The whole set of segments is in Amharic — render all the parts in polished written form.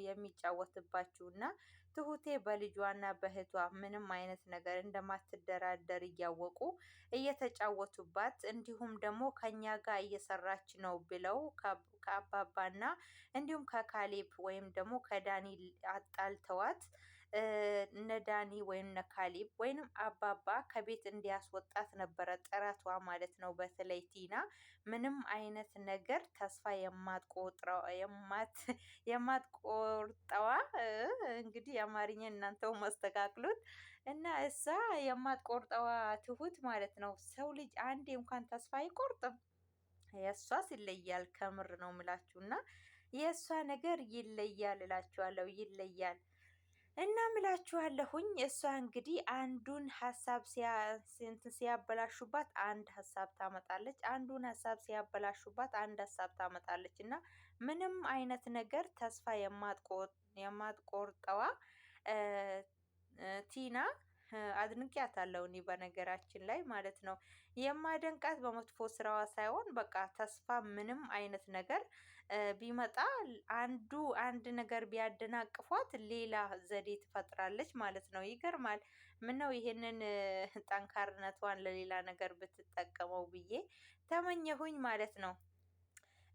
የሚጫወትባችሁና ትሁቴ በልጇና በእህቷ ምንም አይነት ነገር እንደማትደራደር እያወቁ እየተጫወቱባት እንዲሁም ደግሞ ከኛ ጋር እየሰራች ነው ብለው ከአባባና እንዲሁም ከካሌብ ወይም ደግሞ ከዳኒ አጣልተዋት እነ ዳኒ ወይም እነ ካሌብ ወይም አባባ ከቤት እንዲያስወጣት ነበረ ጥረቷ ማለት ነው። በተለይ ቲና ምንም አይነት ነገር ተስፋ የማትቆርጠዋ እንግዲህ የአማርኛ እናንተው ማስተካክሉት እና እሷ የማትቆርጠዋ ትሁት ማለት ነው። ሰው ልጅ አንዴ እንኳን ተስፋ አይቆርጥም። የእሷስ ይለያል ከምር ነው ምላችሁና የእሷ ነገር ይለያል እላችኋለሁ ይለያል። እና ምላችኋለሁኝ እሷ እንግዲህ አንዱን ሀሳብ ሲያበላሹባት አንድ ሀሳብ ታመጣለች፣ አንዱን ሀሳብ ሲያበላሹባት አንድ ሀሳብ ታመጣለች እና ምንም አይነት ነገር ተስፋ የማትቆርጠዋ ቲና አድንቂያታለሁ እኔ በነገራችን ላይ ማለት ነው። የማደንቃት በመጥፎ ስራዋ ሳይሆን በቃ ተስፋ ምንም አይነት ነገር ቢመጣ አንድ ነገር ቢያደናቅፏት ሌላ ዘዴ ትፈጥራለች ማለት ነው። ይገርማል። ምነው ይሄንን ጠንካርነቷን ለሌላ ነገር ብትጠቀመው ብዬ ተመኘሁኝ ማለት ነው።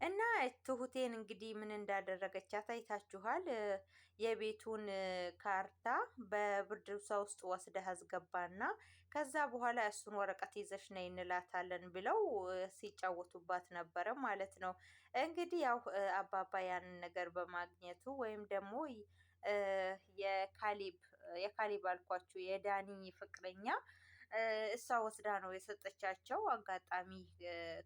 እና ትሁቴን እንግዲህ ምን እንዳደረገቻት አይታችኋል። የቤቱን ካርታ በብርድ ልብሷ ውስጥ ወስደህ አስገባና ከዛ በኋላ እሱን ወረቀት ይዘሽ ነይ እንላታለን ብለው ሲጫወቱባት ነበረ ማለት ነው። እንግዲህ ያው አባባ ያንን ነገር በማግኘቱ ወይም ደግሞ የካሌብ አልኳችሁ የዳኒ ፍቅረኛ እሷ ወስዳ ነው የሰጠቻቸው። አጋጣሚ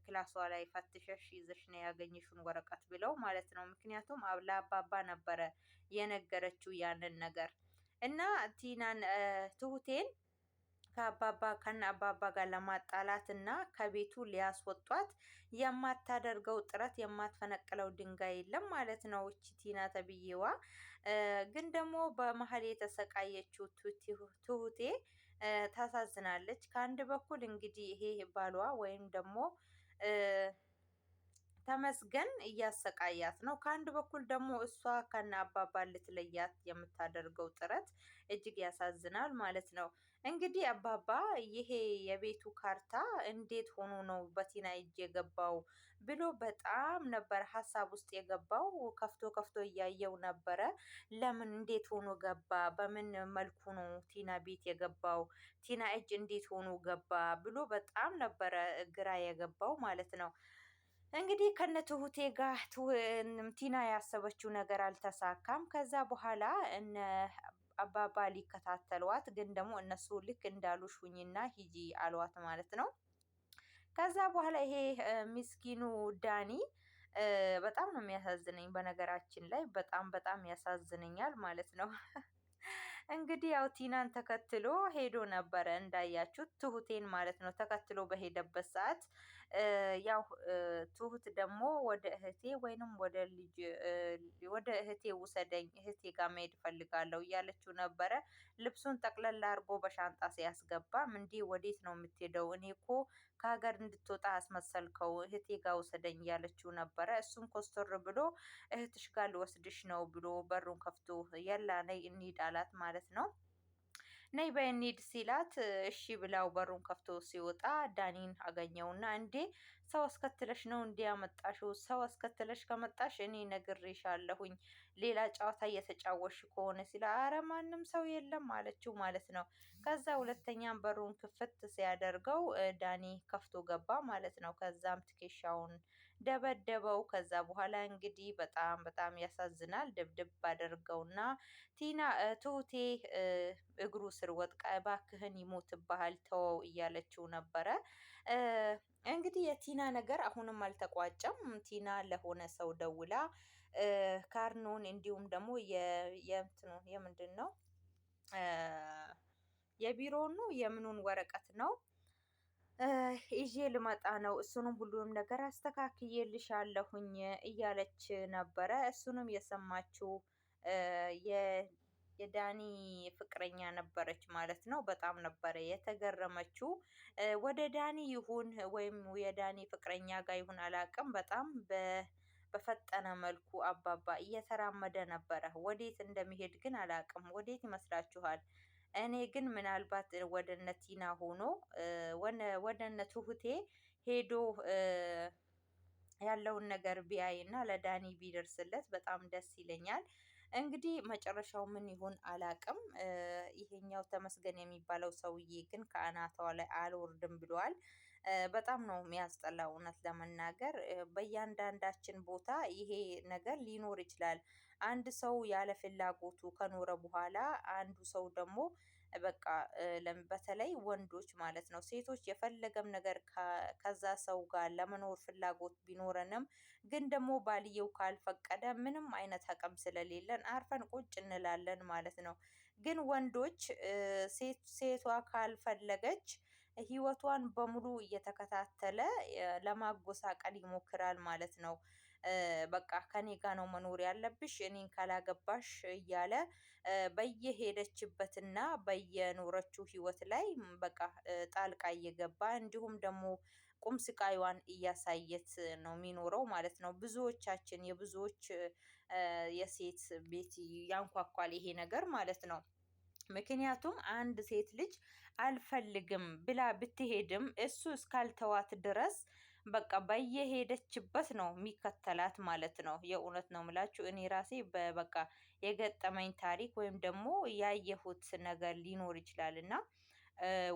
ክላሷ ላይ ፈትሸሽ ይዘሽ ነው ያገኘሽውን ወረቀት ብለው ማለት ነው። ምክንያቱም ለአባባ ነበረ የነገረችው ያንን ነገር እና ትሁቴን ከነ አባባ ጋር ለማጣላት እና ከቤቱ ሊያስወጧት የማታደርገው ጥረት የማትፈነቅለው ድንጋይ የለም ማለት ነው። እቺ ቲና ተብዬዋ ግን ደግሞ በመሀል የተሰቃየችው ትሁቴ ታሳዝናለች። ከአንድ በኩል እንግዲህ ይሄ ባሏ ወይም ደግሞ ተመስገን እያሰቃያት ነው። ከአንድ በኩል ደግሞ እሷ ከነ አባባ ልትለያት የምታደርገው ጥረት እጅግ ያሳዝናል ማለት ነው። እንግዲህ አባባ ይሄ የቤቱ ካርታ እንዴት ሆኖ ነው በቲና እጅ የገባው ብሎ በጣም ነበር ሀሳብ ውስጥ የገባው። ከፍቶ እያየው ነበረ። ለምን እንዴት ሆኖ ገባ? በምን መልኩ ነው ቲና ቤት የገባው? ቲና እጅ እንዴት ሆኖ ገባ ብሎ በጣም ነበረ ግራ የገባው ማለት ነው። እንግዲህ ከነ ትሁቴ ጋር ቲና ያሰበችው ነገር አልተሳካም። ከዛ በኋላ እነ አባባ ሊከታተሏት ግን ደግሞ እነሱ ልክ እንዳሉሽ ሁኚና ሂጂ አሏት ማለት ነው። ከዛ በኋላ ይሄ ምስኪኑ ዳኒ በጣም ነው የሚያሳዝነኝ። በነገራችን ላይ በጣም ያሳዝነኛል ማለት ነው። እንግዲህ ያው ቲናን ተከትሎ ሄዶ ነበረ እንዳያችሁት ትሁቴን ማለት ነው። ተከትሎ በሄደበት ሰዓት ያው ትሁት ደግሞ ወደ እህቴ ወይንም ወደ እህቴ ውሰደኝ፣ እህቴ ጋር መሄድ እፈልጋለሁ እያለችው ነበረ። ልብሱን ጠቅለል አድርጎ በሻንጣ ሲያስገባም እንዲህ ወዴት ነው የምትሄደው? እኔ እኮ ከሀገር እንድትወጣ አስመሰልከው፣ እህቴ ጋር ውሰደኝ እያለችው ነበረ። እሱም ኮስተር ብሎ እህትሽ ጋር ልወስድሽ ነው ብሎ በሩን ከፍቶ የላ ነይ እንሂድ አላት ማለት ነው። ነይ በእንሂድ ሲላት እሺ ብላው በሩን ከፍቶ ሲወጣ ዳኒን አገኘውና እንዴ ሰው አስከትለሽ ነው እንዴ ያመጣሽው? ሰው አስከትለሽ ከመጣሽ እኔ ነግሬሻለሁኝ ሌላ ጨዋታ እየተጫወሽ ከሆነ ሲላ አረ ማንም ሰው የለም አለችው ማለት ነው። ከዛ ሁለተኛም በሩን ክፍት ሲያደርገው ዳኒ ከፍቶ ገባ ማለት ነው። ከዛም ትከሻውን ደበደበው። ከዛ በኋላ እንግዲህ በጣም ያሳዝናል። ድብድብ አደርገውና ትሁቴ እግሩ ስር ወድቃ እባክህን ይሞትብሃል ተወው እያለችው ነበረ። እንግዲህ የቲና ነገር አሁንም አልተቋጨም። ቲና ለሆነ ሰው ደውላ ካርኖን እንዲሁም ደግሞ የምንድን ነው የቢሮውን ነው የምኑን ወረቀት ነው ይዤ ልመጣ ነው፣ እሱንም ሁሉንም ነገር አስተካክዬልሻለሁኝ እያለች ነበረ። እሱንም የሰማችው የዳኒ ፍቅረኛ ነበረች ማለት ነው። በጣም ነበረ የተገረመችው። ወደ ዳኒ ይሁን ወይም የዳኒ ፍቅረኛ ጋር ይሁን አላውቅም። በጣም በፈጠነ መልኩ አባባ እየተራመደ ነበረ። ወዴት እንደሚሄድ ግን አላቅም። ወዴት ይመስላችኋል? እኔ ግን ምናልባት ወደ እነ ቲና ሆኖ ወደ እነ ትሁቴ ሄዶ ያለውን ነገር ቢያይና ለዳኒ ቢደርስለት በጣም ደስ ይለኛል። እንግዲህ መጨረሻው ምን ይሆን አላቅም። ይሄኛው ተመስገን የሚባለው ሰውዬ ግን ከአናቷ ላይ አልወርድም ብሏል። በጣም ነው የሚያስጠላው እውነት ለመናገር በእያንዳንዳችን ቦታ ይሄ ነገር ሊኖር ይችላል። አንድ ሰው ያለ ፍላጎቱ ከኖረ በኋላ አንዱ ሰው ደግሞ በቃ በተለይ ወንዶች ማለት ነው። ሴቶች የፈለገም ነገር ከዛ ሰው ጋር ለመኖር ፍላጎት ቢኖረንም ግን ደግሞ ባልየው ካልፈቀደ ምንም አይነት አቅም ስለሌለን አርፈን ቁጭ እንላለን ማለት ነው። ግን ወንዶች ሴቷ ካልፈለገች ህይወቷን በሙሉ እየተከታተለ ለማጎሳቀል ይሞክራል ማለት ነው። በቃ ከኔ ጋር ነው መኖር ያለብሽ እኔን ካላገባሽ እያለ በየሄደችበትና በየኖረችው ህይወት ላይ በቃ ጣልቃ እየገባ እንዲሁም ደግሞ ቁም ስቃይዋን እያሳየት ነው የሚኖረው ማለት ነው። ብዙዎቻችን የብዙዎች የሴት ቤት ያንኳኳል ይሄ ነገር ማለት ነው። ምክንያቱም አንድ ሴት ልጅ አልፈልግም ብላ ብትሄድም እሱ እስካልተዋት ድረስ በቃ በየሄደችበት ነው የሚከተላት ማለት ነው። የእውነት ነው የምላችሁ እኔ ራሴ በቃ የገጠመኝ ታሪክ ወይም ደግሞ ያየሁት ነገር ሊኖር ይችላል። እና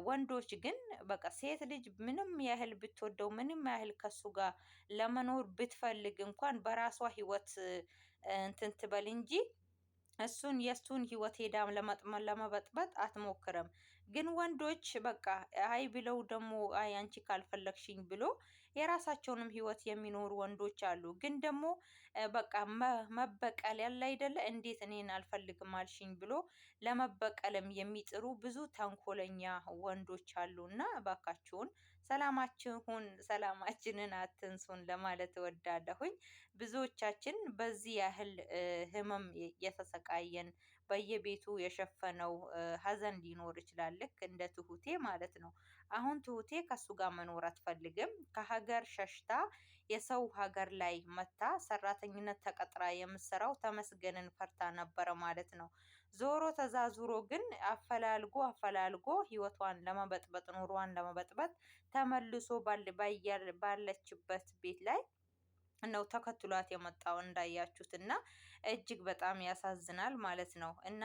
ወንዶች ግን በቃ ሴት ልጅ ምንም ያህል ብትወደው ምንም ያህል ከሱ ጋር ለመኖር ብትፈልግ እንኳን በራሷ ህይወት እንትን ትበል እንጂ የእሱን ህይወት ሄዳ ለመበጥበጥ አትሞክርም። ግን ወንዶች በቃ አይ ብለው ደግሞ አይ አንቺ ካልፈለግሽኝ ብሎ የራሳቸውንም ህይወት የሚኖሩ ወንዶች አሉ። ግን ደግሞ በቃ መበቀል ያለ አይደለ እንዴት እኔን አልፈልግም አልሽኝ ብሎ ለመበቀልም የሚጥሩ ብዙ ተንኮለኛ ወንዶች አሉና እባካችሁን ሰላማችንን አትንሱን ለማለት እወዳለሁኝ። ብዙዎቻችን በዚህ ያህል ህመም የተሰቃየን በየቤቱ የሸፈነው ሀዘን ሊኖር ይችላል ልክ እንደ ትሁቴ ማለት ነው። አሁን ትሁቴ ከሱ ጋር መኖር አትፈልግም። ከሀገር ሸሽታ የሰው ሀገር ላይ መታ ሰራተኝነት ተቀጥራ የምትሰራው ተመስገንን ፈርታ ነበረ ማለት ነው። ዞሮ ተዛዙሮ ግን አፈላልጎ ህይወቷን ለመበጥበጥ ኑሯን ለመበጥበጥ ተመልሶ ባለችበት ቤት ላይ ነው ተከትሏት የመጣው እንዳያችሁት እና እጅግ በጣም ያሳዝናል ማለት ነው። እና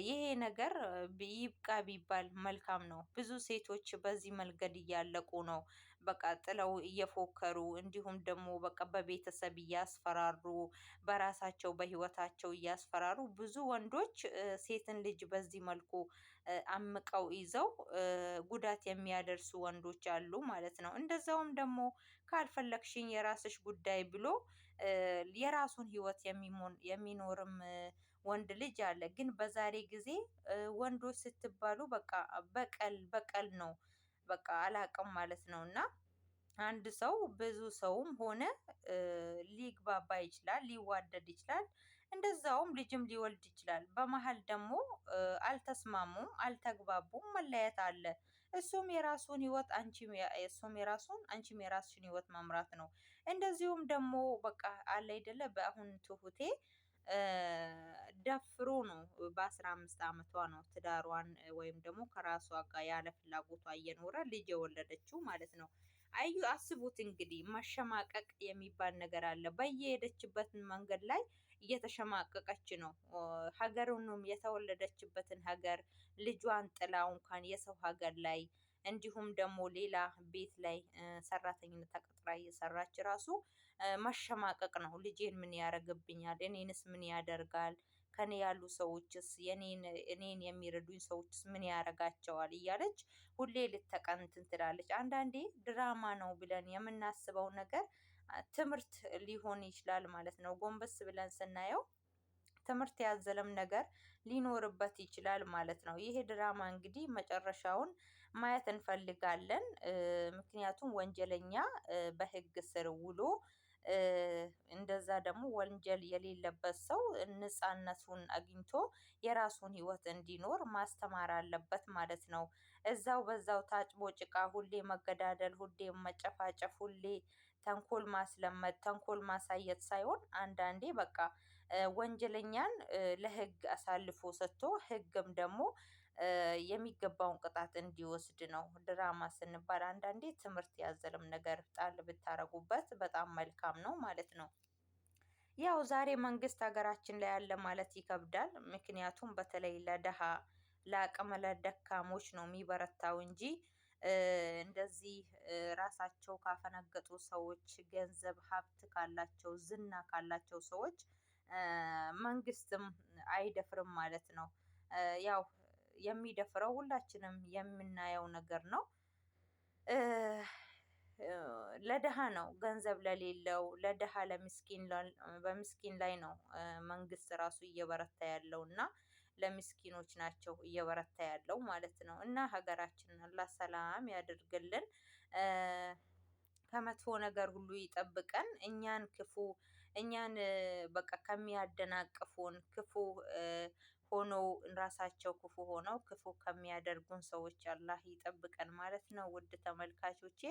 ይሄ ነገር ይብቃ ቢባል መልካም ነው። ብዙ ሴቶች በዚህ መንገድ እያለቁ ነው። በቃ ጥለው እየፎከሩ እንዲሁም ደግሞ በቃ በቤተሰብ እያስፈራሩ በራሳቸው በህይወታቸው እያስፈራሩ ብዙ ወንዶች ሴትን ልጅ በዚህ መልኩ አምቀው ይዘው ጉዳት የሚያደርሱ ወንዶች አሉ ማለት ነው። እንደዛውም ደግሞ ካልፈለግሽኝ የራስሽ ጉዳይ ብሎ የራሱን ህይወት የሚኖርም ወንድ ልጅ አለ። ግን በዛሬ ጊዜ ወንዶች ስትባሉ በቃ በቀል ነው። በቃ አላቅም ማለት ነው። እና አንድ ሰው ብዙ ሰውም ሆነ ሊግባባ ይችላል ሊዋደድ ይችላል። እንደዛውም ልጅም ሊወልድ ይችላል። በመሃል ደግሞ አልተስማሙም አልተግባቡም መለያየት አለ። እሱም የራሱን ህይወት እሱም የራሱን አንቺም የራስሽን ህይወት መምራት ነው። እንደዚሁም ደግሞ በቃ አለ አይደለ በአሁን ትሁቴ ደፍሮ ነው በ15 አመቷ ነው ትዳሯን ወይም ደግሞ ከራሷ ጋር ያለ ፍላጎቷ እየኖረ ልጅ የወለደችው ማለት ነው። አስቡት እንግዲህ መሸማቀቅ የሚባል ነገር አለ። በየሄደችበትን መንገድ ላይ እየተሸማቀቀች ነው። ሀገሩንም የተወለደችበትን ሀገር ልጇን ጥላው እንኳን የሰው ሀገር ላይ እንዲሁም ደግሞ ሌላ ቤት ላይ ሰራተኝነት ተቀጥራ እየሰራች ራሱ መሸማቀቅ ነው። ልጄን ምን ያደርግብኛል? እኔንስ ምን ያደርጋል? ከኔ ያሉ ሰዎችስ እኔን የሚረዱኝ ሰዎችስ ምን ያደርጋቸዋል? እያለች ሁሌ ልተቀን እንትን ትላለች። አንዳንዴ ድራማ ነው ብለን የምናስበው ነገር ትምህርት ሊሆን ይችላል ማለት ነው። ጎንበስ ብለን ስናየው ትምህርት ያዘለም ነገር ሊኖርበት ይችላል ማለት ነው። ይሄ ድራማ እንግዲህ መጨረሻውን ማየት እንፈልጋለን። ምክንያቱም ወንጀለኛ በህግ ስር ውሎ እንደዛ ደግሞ ወንጀል የሌለበት ሰው ነፃነቱን አግኝቶ የራሱን ህይወት እንዲኖር ማስተማር አለበት ማለት ነው። እዛው በዛው ታጭቦ ጭቃ ሁሌ መገዳደል፣ ሁሌ መጨፋጨፍ፣ ሁሌ ተንኮል ማስለመድ፣ ተንኮል ማሳየት ሳይሆን አንዳንዴ በቃ ወንጀለኛን ለህግ አሳልፎ ሰጥቶ ህግም ደግሞ የሚገባውን ቅጣት እንዲወስድ ነው። ድራማ ስንባል አንዳንዴ ትምህርት ያዘለም ነገር ጣል ብታረጉበት በጣም መልካም ነው ማለት ነው። ያው ዛሬ መንግስት ሀገራችን ላይ አለ ማለት ይከብዳል። ምክንያቱም በተለይ ለደሃ ለአቅመ ለደካሞች ነው የሚበረታው እንጂ እንደዚህ ራሳቸው ካፈነገጡ ሰዎች፣ ገንዘብ ሀብት ካላቸው፣ ዝና ካላቸው ሰዎች መንግስትም አይደፍርም ማለት ነው። ያው የሚደፍረው ሁላችንም የምናየው ነገር ነው። ለደሃ ነው ገንዘብ ለሌለው ለደሃ ለምስኪን በምስኪን ላይ ነው መንግስት ራሱ እየበረታ ያለው እና ለምስኪኖች ናቸው እየበረታ ያለው ማለት ነው። እና ሀገራችንን አላህ ሰላም ያደርግልን። ከመጥፎ ነገር ሁሉ ይጠብቀን። እኛን በቃ ከሚያደናቅፉን ክፉ ሆነው ራሳቸው ክፉ ሆነው ክፉ ከሚያደርጉን ሰዎች አላህ ይጠብቀን ማለት ነው። ውድ ተመልካቾቼ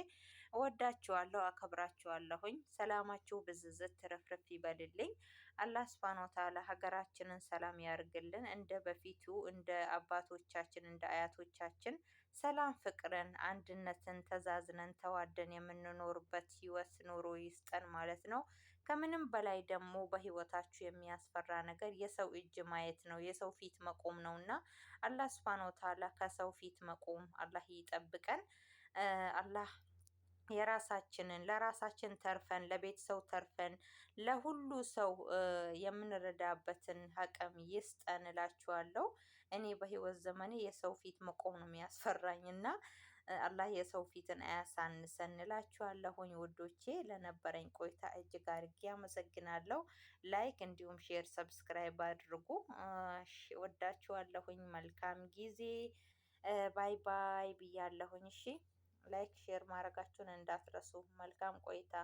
እወዳችኋለሁ፣ አከብራችኋለሁኝ። ሰላማችሁ ብዝዝት ትረፍረፍ ይበልልኝ። አላህ ሱብሃነሁ ወተዓላ ሀገራችንን ሰላም ያርግልን። እንደ በፊቱ እንደ አባቶቻችን እንደ አያቶቻችን ሰላም፣ ፍቅርን፣ አንድነትን ተዛዝነን ተዋደን የምንኖርበት ህይወት ኑሮ ይስጠን ማለት ነው። ከምንም በላይ ደግሞ በህይወታችሁ የሚያስፈራ ነገር የሰው እጅ ማየት ነው፣ የሰው ፊት መቆም ነው እና አላህ ሱብሃነሁ ወተዓላ ከሰው ፊት መቆም አላህ ይጠብቀን። አላህ የራሳችንን ለራሳችን ተርፈን ለቤተሰብ ተርፈን ለሁሉ ሰው የምንረዳበትን አቅም ይስጠን እላችኋለሁ። እኔ በህይወት ዘመኔ የሰው ፊት መቆም ነው የሚያስፈራኝ እና አላህ የሰው ፊትን አያሳንሰን እላችኋለሁኝ ውዶቼ። ለነበረኝ ቆይታ እጅግ አድርጌ አመሰግናለሁ። ላይክ እንዲሁም ሼር ሰብስክራይብ አድርጉ። ወዳችኋለሁኝ። መልካም ጊዜ። ባይ ባይ ብያለሁኝ። እሺ ላይክ ሼር ማድረጋችሁን እንዳትረሱ። መልካም ቆይታ